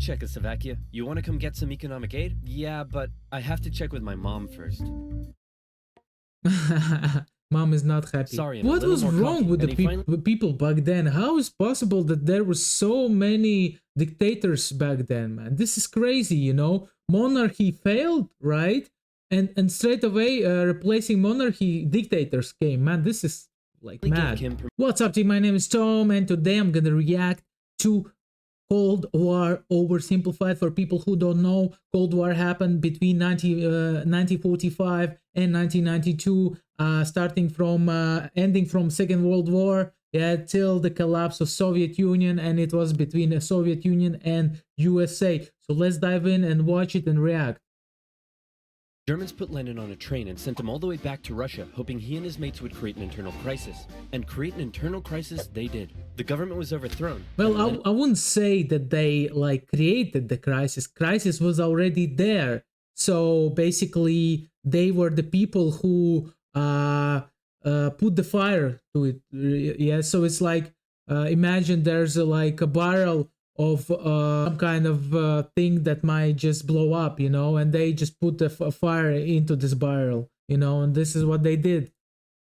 Czechoslovakia. You want to come get some economic aid? Yeah, but I have to check with my mom first. Mom is not happy. Sorry, and a What little was more wrong cocky. with And the he finally people back then? How is possible that there were so many dictators back then, man? This is crazy, you know. Monarchy failed, right? And straight away, replacing monarchy, dictators came. Man, this is like gave mad. Kim What's up, team? My name is Tom, and today I'm gonna react to Cold War Oversimplified. For people who don't know, Cold War happened between 1945 and 1992, starting from ending from Second World War, yeah, till the collapse of Soviet Union, and it was between the Soviet Union and USA. So let's dive in and watch it and react. Germans put Lenin on a train and sent him all the way back to Russia, hoping he and his mates would create an internal crisis. And create an internal crisis they did. The government was overthrown. Well, I wouldn't say that they like created the crisis. Crisis was already there. So basically, they were the people who put the fire to it. Yeah. So it's like imagine there's like a barrel of some kind of thing that might just blow up, you know, and they just put the fire into this barrel, you know, and this is what they did.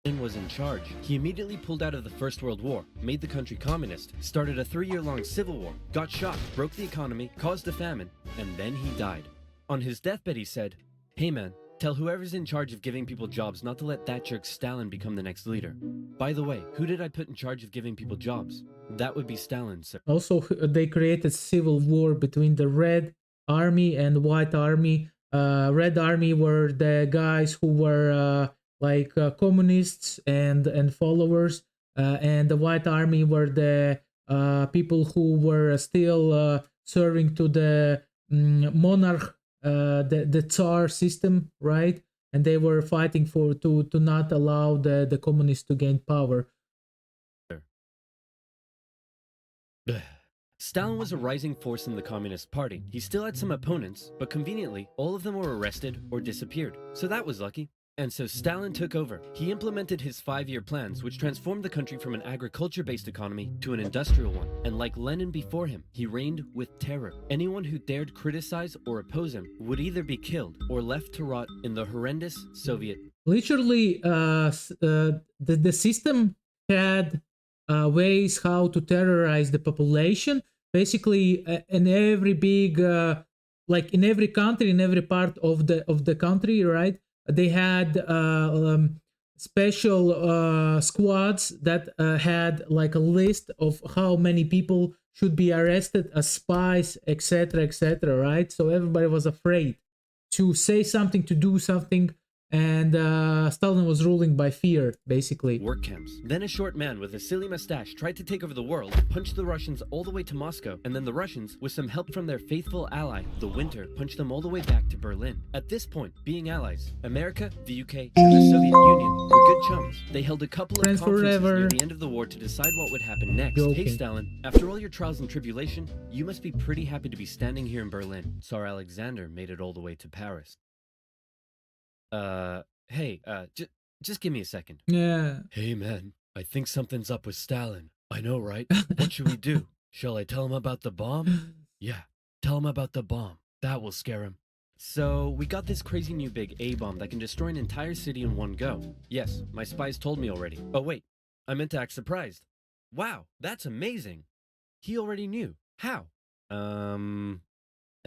Lenin was in charge. He immediately pulled out of the First World War, made the country communist, started a 3-year-long civil war, got shot, broke the economy, caused a famine, and then he died. On his deathbed he said, "Hey man, tell whoever's in charge of giving people jobs not to let that jerk Stalin become the next leader. By the way, who did I put in charge of giving people jobs? That would be Stalin, sir." Also, they created civil war between the Red Army and White Army. Red Army were the guys who were communists and followers, and the White Army were the people who were still serving to the monarch, the Tsar system, right? And they were fighting for to not allow the communists to gain power. Stalin was a rising force in the Communist Party. He still had some opponents, but conveniently, all of them were arrested or disappeared. So that was lucky. And so Stalin took over. He implemented his 5-year plans, which transformed the country from an agriculture-based economy to an industrial one. And like Lenin before him, he reigned with terror. Anyone who dared criticize or oppose him would either be killed or left to rot in the horrendous Soviet. Literally, the system had ways how to terrorize the population. Basically, in every big, like in every country, in every part of the country, right? They had special squads that had like a list of how many people should be arrested as spies, etc., right? So everybody was afraid to say something, to do something, and Stalin was ruling by fear, basically. Work camps. Then a short man with a silly mustache tried to take over the world, punched the Russians all the way to Moscow, and then the Russians, with some help from their faithful ally, the Winter, punched them all the way back to Berlin. At this point, being allies, America, the UK, and the Soviet Union were good chums. They held a couple of Friends conferences forever. near the end of the war to decide what would happen next. Joking. Hey Stalin, after all your trials and tribulation, you must be pretty happy to be standing here in Berlin. Tsar Alexander made it all the way to Paris. Hey, just give me a second. Yeah. Hey man, I think something's up with Stalin. I know, right? What should we do? Shall I tell him about the bomb? Yeah, tell him about the bomb. That will scare him. So, we got this crazy new big A-bomb that can destroy an entire city in one go. Yes, my spies told me already. Oh wait, I meant to act surprised. Wow, that's amazing. He already knew. How? Am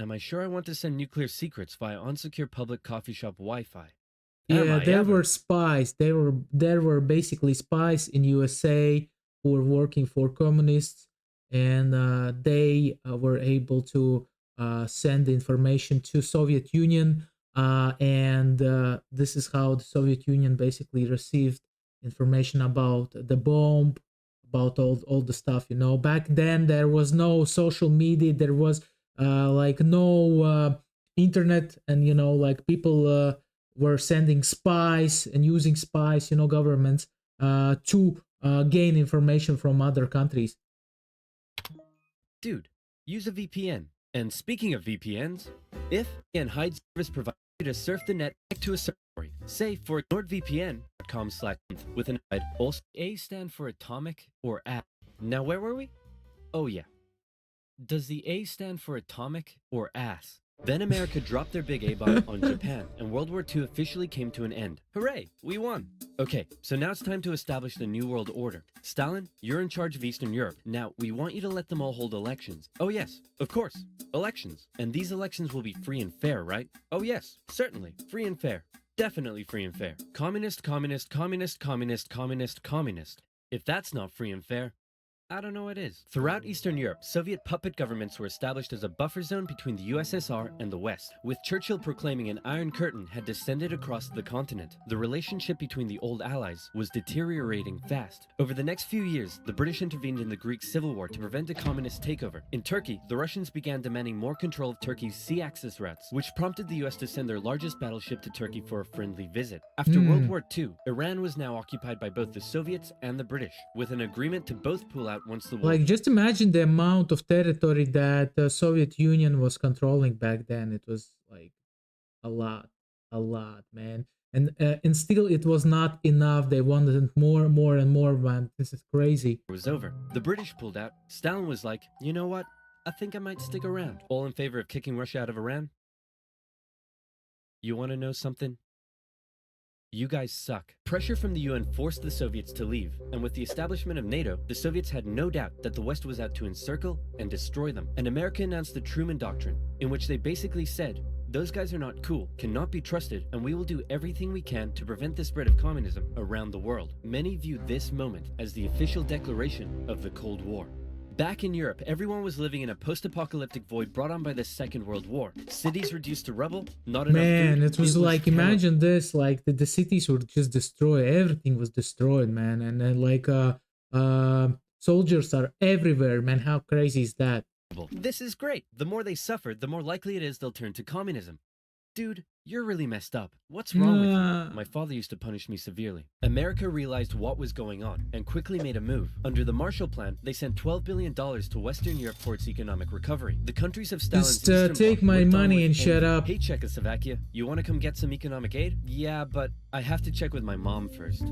I sure I want to send nuclear secrets via unsecure public coffee shop Wi-Fi? Yeah, there were spies. There were basically spies in USA who were working for communists, and they were able to send information to Soviet Union, and this is how the Soviet Union basically received information about the bomb, about all the stuff. You know, back then there was no social media, there was like no internet, and you know, like people were sending spies and using spies, you know, governments to gain information from other countries. Dude, use a VPN. And speaking of VPNs, if and hide service provides you to surf the net back to a server, say for nordvpn.com/ with an ad, also A stand for atomic or app. Now where were we? Oh yeah. Does the A stand for atomic or ass? Then America dropped their big A-bomb on Japan, and World War II officially came to an end. Hooray, we won! Okay, so now it's time to establish the New World Order. Stalin, you're in charge of Eastern Europe. Now, we want you to let them all hold elections. Oh yes, of course, elections. And these elections will be free and fair, right? Oh yes, certainly, free and fair. Definitely free and fair. Communist, communist, communist, communist, communist, communist. If that's not free and fair, I don't know what is. Throughout Eastern Europe, Soviet puppet governments were established as a buffer zone between the USSR and the West, with Churchill proclaiming an Iron Curtain had descended across the continent. The relationship between the old allies was deteriorating fast. Over the next few years, the British intervened in the Greek Civil War to prevent a communist takeover. In Turkey, the Russians began demanding more control of Turkey's sea access routes, which prompted the US to send their largest battleship to Turkey for a friendly visit. After World War II, Iran was now occupied by both the Soviets and the British, with an agreement to both pull out once the war. Like, just imagine the amount of territory that the Soviet Union was controlling back then. It was like a lot, man. And still, it was not enough. They wanted more, and more, man. This is crazy. It was over. The British pulled out. Stalin was like, you know what? I think I might stick around. All in favor of kicking Russia out of Iran? You want to know something? You guys suck. Pressure from the UN forced the Soviets to leave, and with the establishment of NATO, the Soviets had no doubt that the West was out to encircle and destroy them. And America announced the Truman Doctrine, in which they basically said, those guys are not cool, cannot be trusted, and we will do everything we can to prevent the spread of communism around the world. Many view this moment as the official declaration of the Cold War. Back in Europe, everyone was living in a post-apocalyptic void brought on by the Second World War. Cities reduced to rubble, not enough Man, food. it was like, terrible. imagine this, like the cities were just destroyed. Everything was destroyed, man. And then like soldiers are everywhere, man. How crazy is that? This is great. The more they suffer, the more likely it is they'll turn to communism. Dude, you're really messed up. What's wrong with you? My father used to punish me severely. America realized what was going on and quickly made a move. Under the Marshall Plan, they sent $12 billion to Western Europe for its economic recovery. The countries of Stalin's Just Eastern take Bloc my looked on money with and shut envy. up. Hey, Czechoslovakia, you want to come get some economic aid? Yeah, but I have to check with my mom first.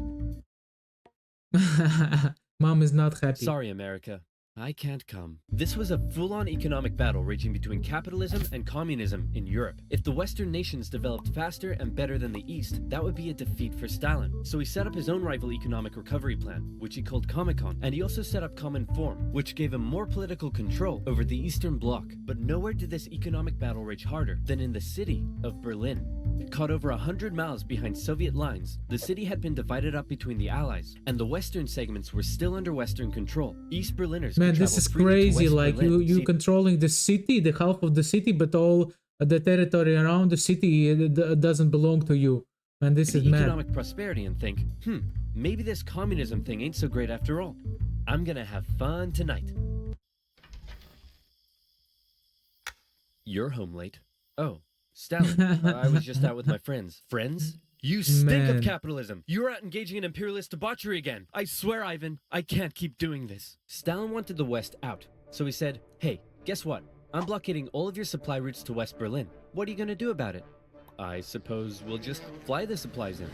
Mom is not happy. Sorry, America. I can't come. This was a full-on economic battle raging between capitalism and communism in Europe. If the Western nations developed faster and better than the East, that would be a defeat for Stalin. So he set up his own rival economic recovery plan, which he called Comecon, and he also set up Common Form, which gave him more political control over the Eastern Bloc. But nowhere did this economic battle rage harder than in the city of Berlin. Caught over 100 miles behind Soviet lines, the city had been divided up between the Allies, and the western segments were still under Western control. East Berliners Man, could this travel is freely to crazy. West Like Berlin. you controlling the city, the half of the city, but all the territory around the city doesn't belong to you. Man, this is mad. Economic prosperity and think, maybe this communism thing ain't so great after all. I'm gonna have fun tonight. You're home late. Oh, Stalin, I was just out with my friends. Friends? You stink of capitalism. You're out engaging in imperialist debauchery again. I swear, Ivan, I can't keep doing this. Stalin wanted the West out, so he said, hey, guess what? I'm blockading all of your supply routes to West Berlin. What are you gonna do about it? I suppose we'll just fly the supplies in.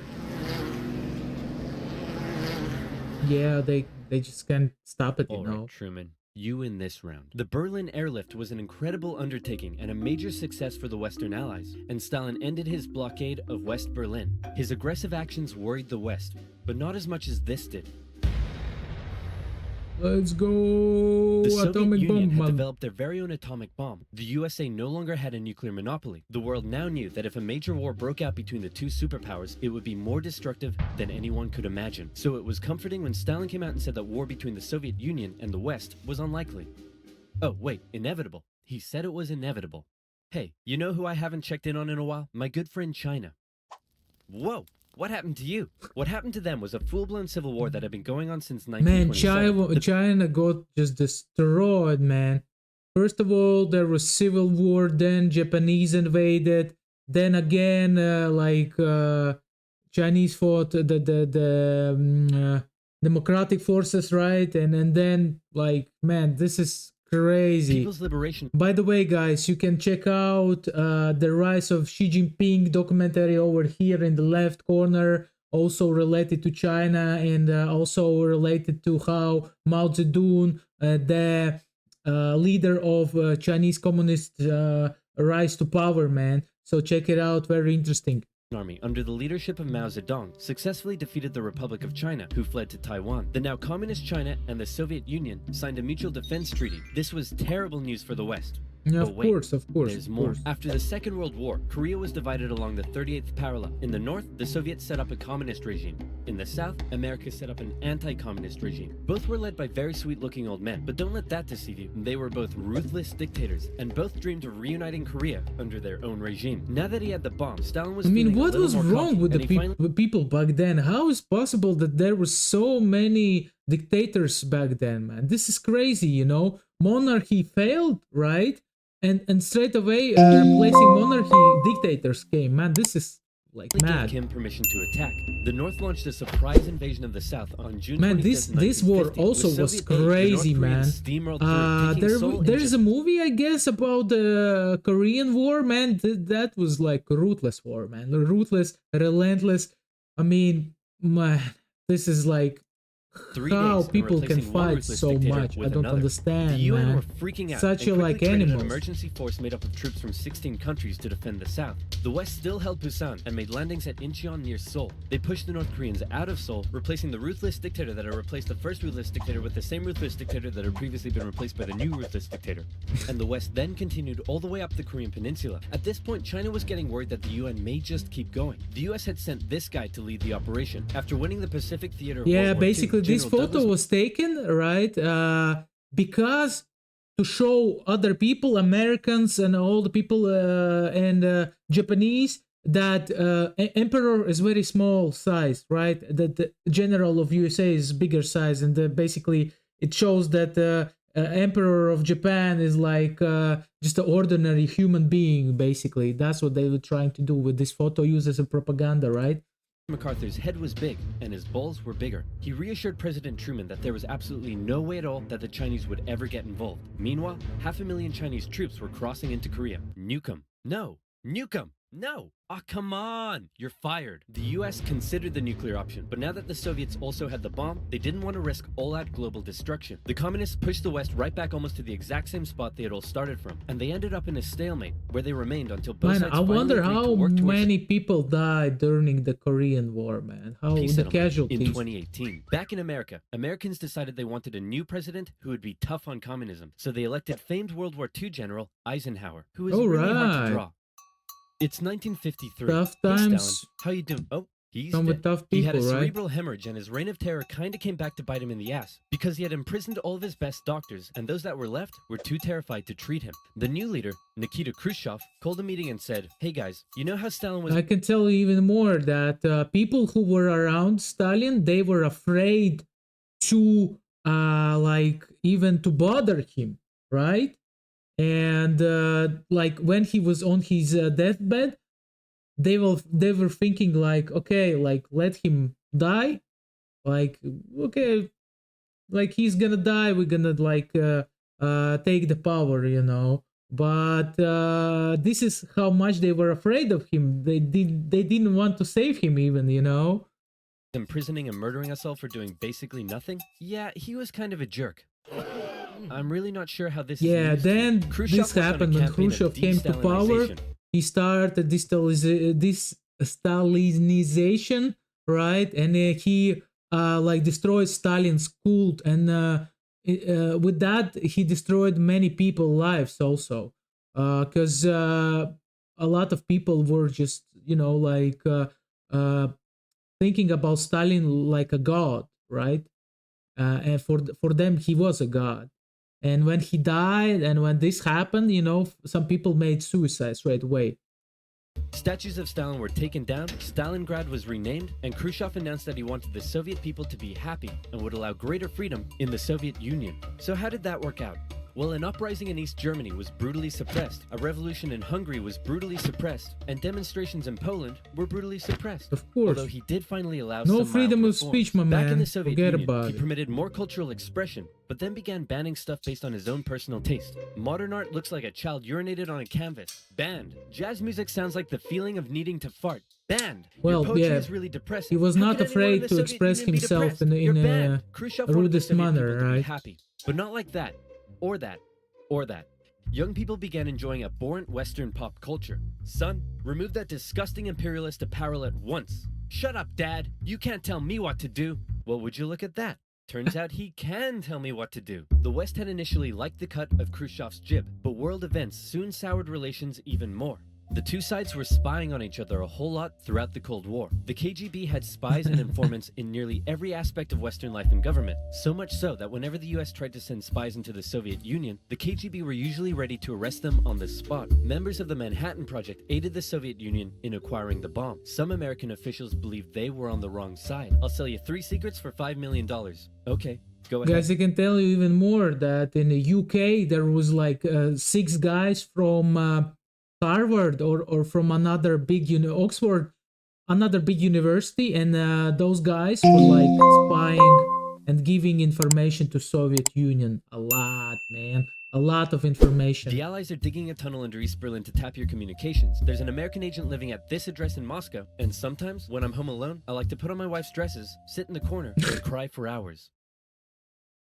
Yeah, they just can't stop it, you All know. right, Truman. You in this round. The Berlin airlift was an incredible undertaking and a major success for the Western Allies, and Stalin ended his blockade of West Berlin. His aggressive actions worried the West, but not as much as this did. Let's go! The Soviet Atomic Union bomb, had man. developed their very own atomic bomb. The USA no longer had a nuclear monopoly. The world now knew that if a major war broke out between the two superpowers, it would be more destructive than anyone could imagine. So it was comforting when Stalin came out and said that war between the Soviet Union and the West was unlikely. Oh, wait, inevitable. He said it was inevitable. Hey, you know who I haven't checked in on in a while? My good friend China. Whoa! What happened to you? What happened to them was a full-blown civil war that had been going on since 1927. Man, China got just destroyed, man. First of all, there was civil war, then Japanese invaded, then again, Chinese fought the democratic forces, right? And then, like, man, this is crazy. People's Liberation. By the way, guys, you can check out the Rise of Xi Jinping documentary over here in the left corner, also related to China and also related to how Mao Zedong, the leader of Chinese Communist rise to power, man. So check it out. Very interesting. Army under the leadership of Mao Zedong successfully defeated the Republic of China, who fled to Taiwan. The now communist China and the Soviet Union signed a mutual defense treaty. This was terrible news for the West. Yeah, But of wait, course, of course. There's of more. course. After the Second World War, Korea was divided along the 38th parallel. In the north, the Soviets set up a communist regime. In the south, America set up an anti-communist regime. Both were led by very sweet-looking old men, but don't let that deceive you. They were both ruthless dictators, and both dreamed of reuniting Korea under their own regime. Now that he had the bomb, Stalin was I mean, feeling a what little was more wrong cocky, with and the he finally people back then? How is possible that there were so many dictators back then, man? This is crazy, you know? Monarchy failed, right? And straight away replacing monarchy, dictators came. Man, this is like gave mad. Kim permission to attack. The North launched a surprise invasion of the South on June 25th, Man, this war 1950. also With was Soviet aid, the crazy, North man. Koreans steamrolled through, taking Seoul and There's a movie, I guess, about the Korean War, man. That was like a ruthless war, man. Ruthless, relentless. I mean, man, this is like 3 how days, and people can replacing one fight ruthless so dictator much. I with don't another. understand, The UN man. were freaking out Such and a quickly like created animals. an emergency force made up of troops from 16 countries to defend the south. The West still held Busan and made landings at Incheon near Seoul. They pushed the North Koreans out of Seoul, replacing the ruthless dictator that had replaced the first ruthless dictator with the same ruthless dictator that had previously been replaced by the new ruthless dictator. And the West then continued all the way up the Korean peninsula. At this point, China was getting worried that the UN may just keep going. The US had sent this guy to lead the operation. After winning the Pacific Theater of Yeah, World War II, basically this General photo Douglas was taken, right? Because to show other people, Americans and all the people and Japanese, that emperor is very small size, right? That the general of USA is bigger size, and basically it shows that emperor of Japan is like just an ordinary human being. Basically, that's what they were trying to do with this photo, used as a propaganda, right? MacArthur's head was big and his balls were bigger. He reassured President Truman that there was absolutely no way at all that the Chinese would ever get involved. Meanwhile, 500,000 Chinese troops were crossing into Korea. Nuke 'em. No. Nuke 'em. No. Ah, come on. You're fired. The US considered the nuclear option, but now that the Soviets also had the bomb, they didn't want to risk all-out global destruction. The communists pushed the West right back almost to the exact same spot they had all started from, and they ended up in a stalemate where they remained until both Man, sides I finally wonder agreed to how work towards many people died during the Korean War, man. How peace the settlement casualties. in 2018. Back in America, Americans decided they wanted a new president who would be tough on communism, so they elected famed World War II General Eisenhower, who was really hard Alright. to draw. It's 1953. Tough Hey, Stalin, times how you doing? Oh, he's come with dead. tough He had a people, right? cerebral hemorrhage, and his reign of terror kinda came back to bite him in the ass, because he had imprisoned all of his best doctors, and those that were left were too terrified to treat him. The new leader, Nikita Khrushchev, called a meeting and said, "Hey guys, you know how Stalin was I can tell you even more that people who were around Stalin, they were afraid to like even to bother him, right? And like when he was on his deathbed, they were thinking like, okay, like let him die, like okay, like he's gonna die, we're gonna like take the power, you know. But this is how much they were afraid of him. They didn't want to save him even, you know. imprisoning and murdering us all for doing basically nothing? Yeah, he was kind of a jerk. I'm really not sure how this Yeah, is news to you. then Khrushchev this worked on a happened when campaign of Khrushchev came to power. de-Stalinization. He started this Stalinization, right? And he like destroyed Stalin's cult, and with that he destroyed many people's lives also, because a lot of people were just, you know, like thinking about Stalin like a god, right? And for them he was a god. And when he died and when this happened, you know, some people made suicide straight away. Statues of Stalin were taken down, Stalingrad was renamed, and Khrushchev announced that he wanted the Soviet people to be happy and would allow greater freedom in the Soviet Union. So how did that work out? Well, an uprising in East Germany was brutally suppressed, a revolution in Hungary was brutally suppressed, and demonstrations in Poland were brutally suppressed. Of course. Although he did finally allow No some freedom mild of reforms. speech, my Back in man. the Soviet Forget Union, about he it. permitted more cultural expression, but then began banning stuff based on his own personal taste. Modern art looks like a child urinated on a canvas. Banned. Jazz music sounds like the feeling of needing to fart. Banned. Well, Your poetry yeah, is really depressing. he was How not could anyone in afraid the to Soviet express Union be himself depressed? in You're a banned. Khrushchev wanted the rudest Soviet manner, people to be right? happy, but not like that, or that. or that. Young people began enjoying abhorrent Western pop culture. Son, remove that disgusting imperialist apparel at once. Shut up, Dad. You can't tell me what to do. Well, would you look at that? Turns out he can tell me what to do. The West had initially liked the cut of Khrushchev's jib, but world events soon soured relations even more. The two sides were spying on each other a whole lot throughout the Cold War. The KGB had spies and informants in nearly every aspect of Western life and government, so much so that whenever the US tried to send spies into the Soviet Union, the KGB were usually ready to arrest them on the spot. Members of the Manhattan Project aided the Soviet Union in acquiring the bomb. Some American officials believed they were on the wrong side. I'll sell you 3 secrets for $5 million. Okay. Go ahead. Guys, I can tell you even more that in the UK there was like 6 guys from Harvard or from another big Oxford, another big university, and those guys were like spying and giving information to Soviet Union. A lot, man. A lot of information. The Allies are digging a tunnel under East Berlin to tap your communications. There's an American agent living at this address in Moscow, and sometimes, when I'm home alone, I like to put on my wife's dresses, sit in the corner, and cry for hours.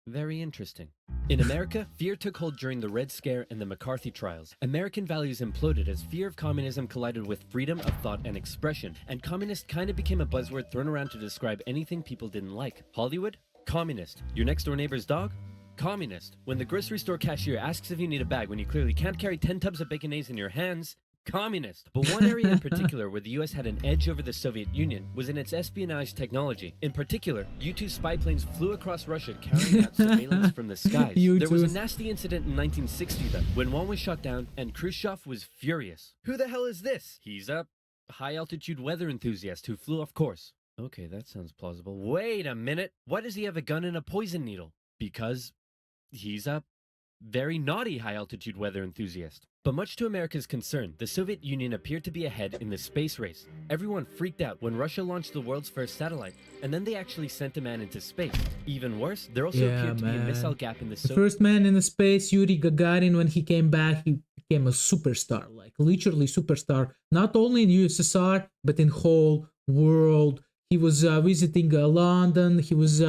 Very interesting. In America, fear took hold during the Red Scare and the McCarthy trials. American values imploded as fear of communism collided with freedom of thought and expression, and communist kind of became a buzzword thrown around to describe anything people didn't like. Hollywood? Communist. Your next door neighbor's dog? Communist. When the grocery store cashier asks if you need a bag when you clearly can't carry 10 tubs of baconaise in your hands? Communist. But one area in particular where the US had an edge over the Soviet Union was in its espionage technology. In particular, U-2 spy planes flew across Russia carrying out surveillance from the skies. There was a nasty incident in 1960 though, when one was shot down and Khrushchev was furious. Who the hell is this? He's a high-altitude weather enthusiast who flew off course. Okay, that sounds plausible. Wait a minute. Why does he have a gun and a poison needle? Because he's a very naughty high-altitude weather enthusiast. But much to America's concern, the Soviet Union appeared to be ahead in the space race. Everyone freaked out when Russia launched the world's first satellite, and then they actually sent a man into space. Even worse, there also appeared to be a missile gap in the first man in the space, Yuri Gagarin, when he came back, he became a superstar, like literally superstar, not only in USSR, but in whole world. He was visiting London, he was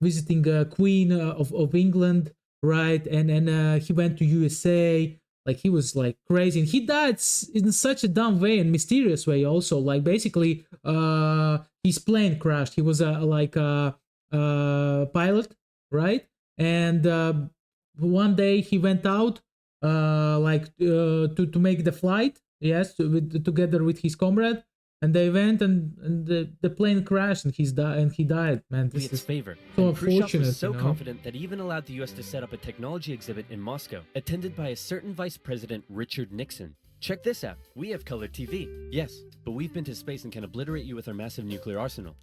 visiting Queen of England, right? And he went to USA. Like, he was like crazy, and he died in such a dumb way and mysterious way also. Like, basically his plane crashed. He was a pilot, right? And one day he went out to make the flight, yes, together with his comrade. And they went, and the plane crashed, and he died. Man, this is favor. so Khrushchev unfortunate. was so confident that he even allowed the U.S. to set up a technology exhibit in Moscow, attended by a certain Vice President Richard Nixon. Check this out. We have color TV. Yes, but we've been to space and can obliterate you with our massive nuclear arsenal.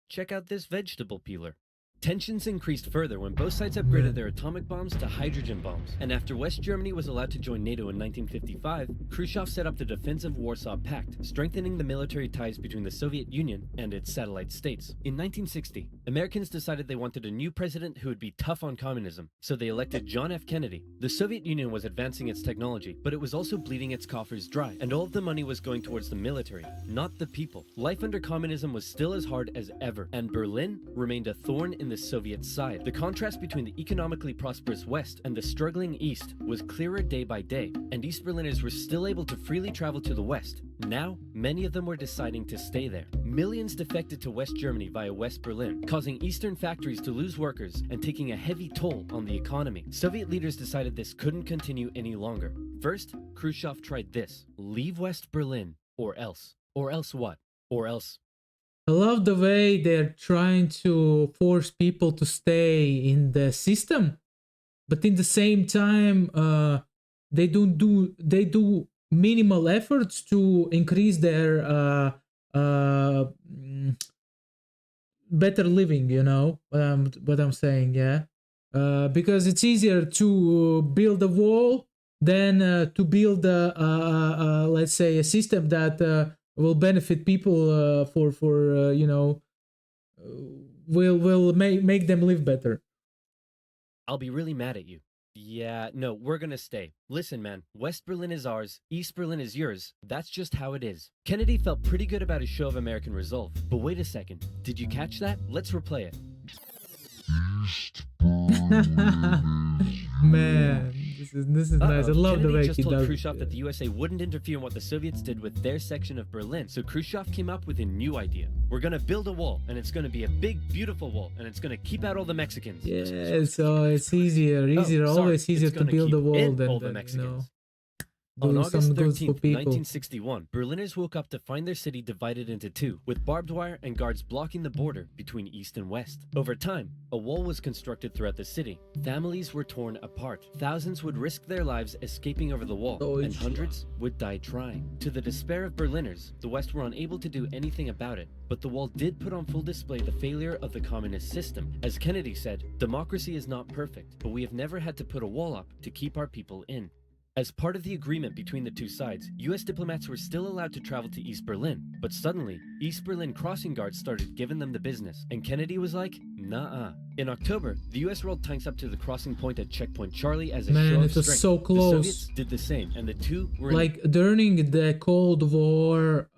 Check out this vegetable peeler. Tensions increased further when both sides upgraded their atomic bombs to hydrogen bombs. And after West Germany was allowed to join NATO in 1955, Khrushchev set up the Defensive Warsaw Pact, strengthening the military ties between the Soviet Union and its satellite states. In 1960, Americans decided they wanted a new president who would be tough on communism, so they elected John F. Kennedy. The Soviet Union was advancing its technology, but it was also bleeding its coffers dry, and all of the money was going towards the military, not the people. Life under communism was still as hard as ever, and Berlin remained a thorn in the Soviet side. The contrast between the economically prosperous West and the struggling East was clearer day by day, and East Berliners were still able to freely travel to the West. Now, many of them were deciding to stay there. Millions defected to West Germany via West Berlin, causing Eastern factories to lose workers and taking a heavy toll on the economy. Soviet leaders decided this couldn't continue any longer. First, Khrushchev tried this: leave West Berlin, or else. Or else what? Or else. I love the way they're trying to force people to stay in the system, but in the same time, they do minimal efforts to increase their better living. You know what I'm saying, yeah? Because it's easier to build a wall than to build let's say a system that will benefit people will make them live better. I'll be really mad at you. Yeah, no, we're gonna stay. Listen, man, West Berlin is ours, East Berlin is yours. That's just how it is. Kennedy felt pretty good about his show of American resolve. But wait a second, did you catch that? Let's replay it. Man, this is nice. I love the Kennedy way just he told does. Khrushchev that the USA wouldn't interfere in what the Soviets did with their section of Berlin. So Khrushchev came up with a new idea. We're gonna build a wall, and it's gonna be a big, beautiful wall, and it's gonna keep out all the Mexicans. Yeah, so it's easier, always easier to build a wall than all the Mexicans. do On August some goods for 13th, people. 1961, Berliners woke up to find their city divided into two, with barbed wire and guards blocking the border between east and west. Over time, a wall was constructed throughout the city. Families were torn apart. Thousands would risk their lives escaping over the wall, and hundreds would die trying. To the despair of Berliners, the West were unable to do anything about it. But the wall did put on full display the failure of the communist system. As Kennedy said, democracy is not perfect, but we have never had to put a wall up to keep our people in. As part of the agreement between the two sides, US diplomats were still allowed to travel to East Berlin, but suddenly, East Berlin crossing guards started giving them the business, and Kennedy was like, nah-uh. In October, the US rolled tanks up to the crossing point at Checkpoint Charlie as a show of strength. Man, it was so close. The Soviets did the same, and the two were like during the Cold War,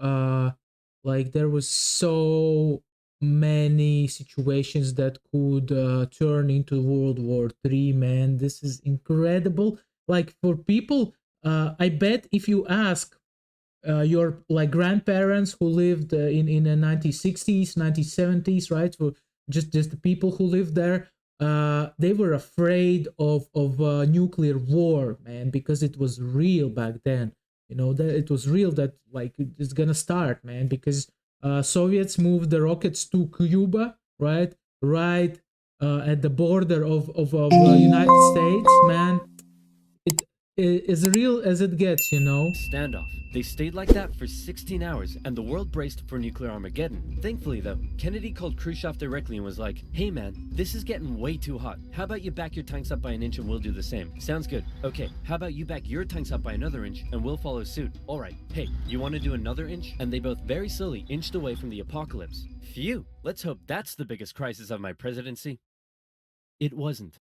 like there was so many situations that could turn into World War III. Man, this is incredible. Like for people, I bet if you ask your like grandparents who lived in the 1960s, 1970s, right? For just the people who lived there, they were afraid of nuclear war, man, because it was real back then. You know that it was real that like it's gonna start, man, because Soviets moved the rockets to Cuba, right? Right at the border of United States, man. It is real as it gets, you know. Standoff. They stayed like that for 16 hours, and the world braced for nuclear Armageddon. Thankfully, though, Kennedy called Khrushchev directly and was like, hey man, this is getting way too hot. How about you back your tanks up by an inch and we'll do the same? Sounds good. Okay, how about you back your tanks up by another inch and we'll follow suit? Alright, hey, you want to do another inch? And they both very slowly inched away from the apocalypse. Phew, let's hope that's the biggest crisis of my presidency. It wasn't.